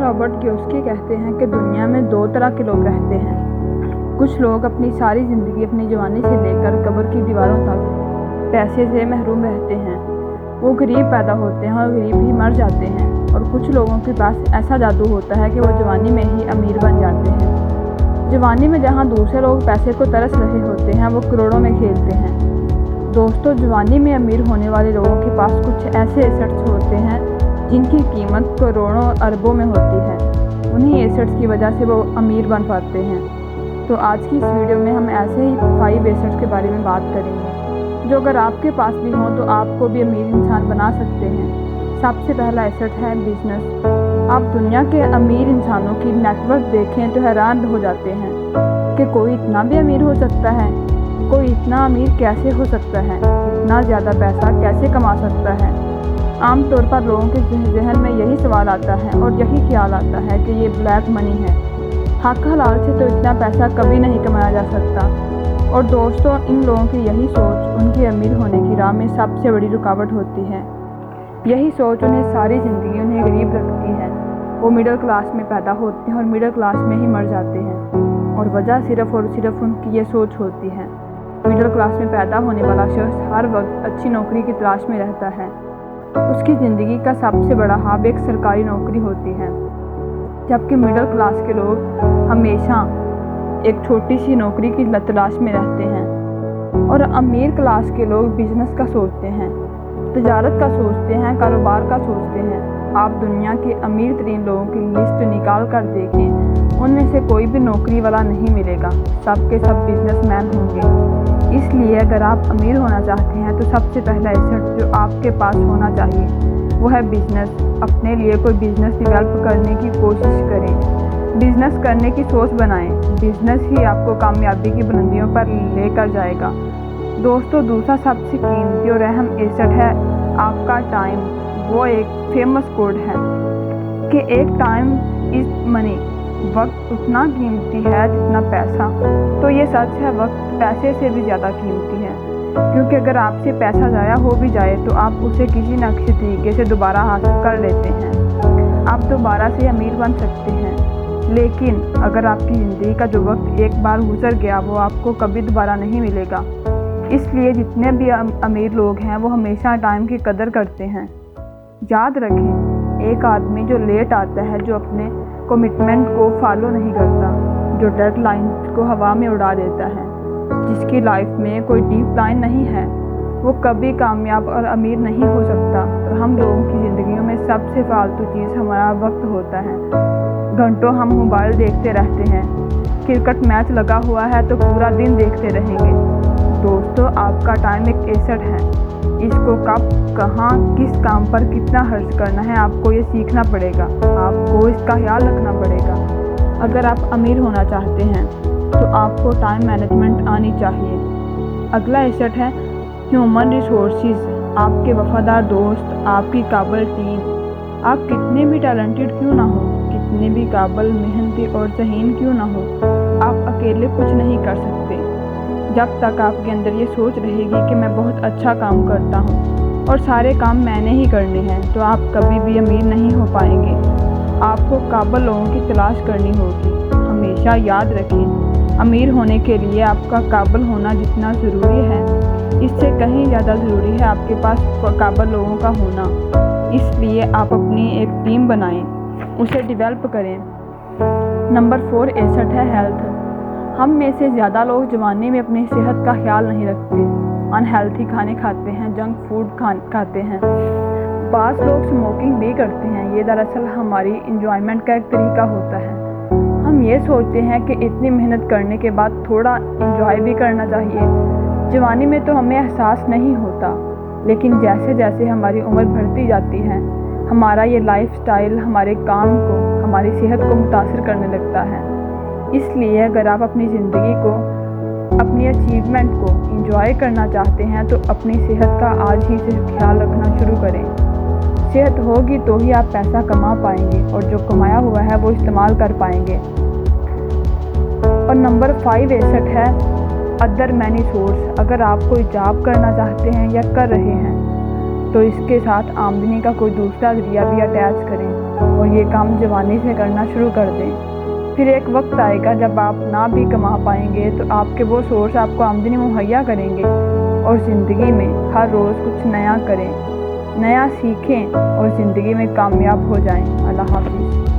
Robert Kiyosaki कहते हैं कि दुनिया में दो तरह के लोग रहते हैं। कुछ लोग अपनी सारी ज़िंदगी अपनी जवानी से लेकर कब्र की दीवारों तक पैसे से महरूम रहते हैं। वो गरीब पैदा होते हैं और गरीब ही मर जाते हैं। और कुछ लोगों के पास ऐसा जादू होता है कि वो जवानी में ही अमीर बन जाते हैं। जवानी में जहाँ दूसरे लोग पैसे को तरस रहे होते हैं, वो करोड़ों में खेलते हैं। दोस्तों, जवानी में अमीर होने वाले लोगों के पास कुछ ऐसे एसेट्स होते हैं जिनकी कीमत करोड़ों और अरबों में होती है। उन्हीं एसेट्स की वजह से वो अमीर बन पाते हैं। तो आज की इस वीडियो में हम ऐसे ही 5 एसेट्स के बारे में बात करेंगे जो अगर आपके पास भी हों तो आपको भी अमीर इंसान बना सकते हैं। सबसे पहला एसेट है बिजनेस। आप दुनिया के अमीर इंसानों की नेटवर्क देखें तो हैरान हो जाते हैं कि कोई इतना भी अमीर हो सकता है। कोई इतना अमीर कैसे हो सकता है, इतना ज़्यादा पैसा कैसे कमा सकता है। आमतौर पर लोगों के जहन में यही सवाल आता है और यही ख्याल आता है कि ये ब्लैक मनी है। हक हलाल से तो इतना पैसा कभी नहीं कमाया जा सकता। और दोस्तों, इन लोगों की यही सोच उनके अमीर होने की राह में सबसे बड़ी रुकावट होती है। यही सोच उन्हें सारी ज़िंदगी उन्हें गरीब रखती है। वो मिडिल क्लास में पैदा होते हैं और मिडिल क्लास में ही मर जाते हैं। और वजह सिर्फ़ और सिर्फ उनकी ये सोच होती है। मिडिल क्लास में पैदा होने वाला शख्स हर वक्त अच्छी नौकरी की तलाश में रहता है। उसकी ज़िंदगी का सबसे बड़ा ख्वाब एक सरकारी नौकरी होती है, जबकि मिडिल क्लास के लोग हमेशा एक छोटी सी नौकरी की तलाश में रहते हैं। और अमीर क्लास के लोग बिजनेस का सोचते हैं, तजारत का सोचते हैं, कारोबार का सोचते हैं। आप दुनिया के अमीर तरीन लोगों की लिस्ट निकाल कर देखें, उनमें से कोई भी नौकरी वाला नहीं मिलेगा। सब के सब बिजनेसमैन होंगे। इसलिए अगर आप अमीर होना चाहते हैं तो सबसे पहला एसेट जो आपके पास होना चाहिए वो है बिजनेस। अपने लिए कोई बिजनेस डेवलप करने की कोशिश करें। बिजनेस करने की सोच बनाएं। बिजनेस ही आपको कामयाबी की बुलंदियों पर लेकर जाएगा। दोस्तों, दूसरा सबसे कीमती और अहम एसेट है आपका टाइम। वो एक फेमस कोड है कि एक टाइम इज़ मनी। वक्त उतना कीमती है जितना पैसा। तो ये सच है, वक्त पैसे से भी ज़्यादा कीमती है। क्योंकि अगर आपसे पैसा ज़ाया हो भी जाए तो आप उसे किसी न किसी तरीके से दोबारा हासिल कर लेते हैं। आप दोबारा से अमीर बन सकते हैं। लेकिन अगर आपकी ज़िंदगी का जो वक्त एक बार गुजर गया वो आपको कभी दोबारा नहीं मिलेगा। इसलिए जितने भी अमीर लोग हैं वो हमेशा टाइम की कदर करते हैं। याद रखें, एक आदमी जो लेट आता है, जो अपने कमिटमेंट को फॉलो नहीं करता, जो डेडलाइन को हवा में उड़ा देता है, जिसकी लाइफ में कोई डीप लाइन नहीं है, वो कभी कामयाब और अमीर नहीं हो सकता। और हम लोगों की ज़िंदगियों में सबसे फालतू चीज़ हमारा वक्त होता है। घंटों हम मोबाइल देखते रहते हैं। क्रिकेट मैच लगा हुआ है तो पूरा दिन देखते रहेंगे। दोस्तों, आपका टाइम एक एसेट है। इसको कब, कहाँ, किस काम पर कितना खर्च करना है, आपको ये सीखना पड़ेगा। आपको इसका ख्याल रखना पड़ेगा। अगर आप अमीर होना चाहते हैं तो आपको टाइम मैनेजमेंट आनी चाहिए। अगला एसेट है ह्यूमन रिसोर्सेज। आपके वफादार दोस्त, आपकी काबिल टीम। आप कितने भी टैलेंटेड क्यों ना हो, कितने भी काबिल, मेहनती और ज़हीन क्यों ना हो, आप अकेले कुछ नहीं कर सकते। जब तक आपके अंदर ये सोच रहेगी कि मैं बहुत अच्छा काम करता हूँ और सारे काम मैंने ही करने हैं, तो आप कभी भी अमीर नहीं हो पाएंगे। आपको काबिल लोगों की तलाश करनी होगी। हमेशा याद रखें, अमीर होने के लिए आपका काबिल होना जितना ज़रूरी है, इससे कहीं ज़्यादा ज़रूरी है आपके पास काबिल लोगों का होना। इसलिए आप अपनी एक टीम बनाएं, उसे डेवलप करें। नंबर 4 एसेट है हेल्थ। हम में से ज़्यादा लोग जवानी में अपनी सेहत का ख्याल नहीं रखते। अनहेल्थी खाने खाते हैं, जंक फूड खाते हैं। बाज़ लोग स्मोकिंग भी करते हैं। ये दरअसल हमारी इंजॉयमेंट का एक तरीका होता है। हम ये सोचते हैं कि इतनी मेहनत करने के बाद थोड़ा इंजॉय भी करना चाहिए। जवानी में तो हमें एहसास नहीं होता, लेकिन जैसे जैसे हमारी उम्र बढ़ती जाती है, हमारा ये लाइफस्टाइल हमारे काम को, हमारी सेहत को मुतासिर करने लगता है। इसलिए अगर आप अपनी ज़िंदगी को, अपनी अचीवमेंट को एंजॉय करना चाहते हैं तो अपनी सेहत का आज ही से ख्याल रखना शुरू करें। सेहत होगी तो ही आप पैसा कमा पाएंगे और जो कमाया हुआ है वो इस्तेमाल कर पाएंगे। और नंबर 5 एसेट है अदर मनी सोर्स। अगर आप कोई जॉब करना चाहते हैं या कर रहे हैं تو اس کے ساتھ آمدنی کا کوئی دوسرا ذریعہ بھی اٹیچ کریں اور یہ کام جوانی سے کرنا شروع کر دیں۔ پھر ایک وقت آئے گا جب آپ نہ بھی کما پائیں گے تو آپ کے وہ سورس آپ کو آمدنی مہیا کریں گے، اور زندگی میں ہر روز کچھ نیا کریں، نیا سیکھیں اور زندگی میں کامیاب ہو جائیں۔ اللہ حافظ۔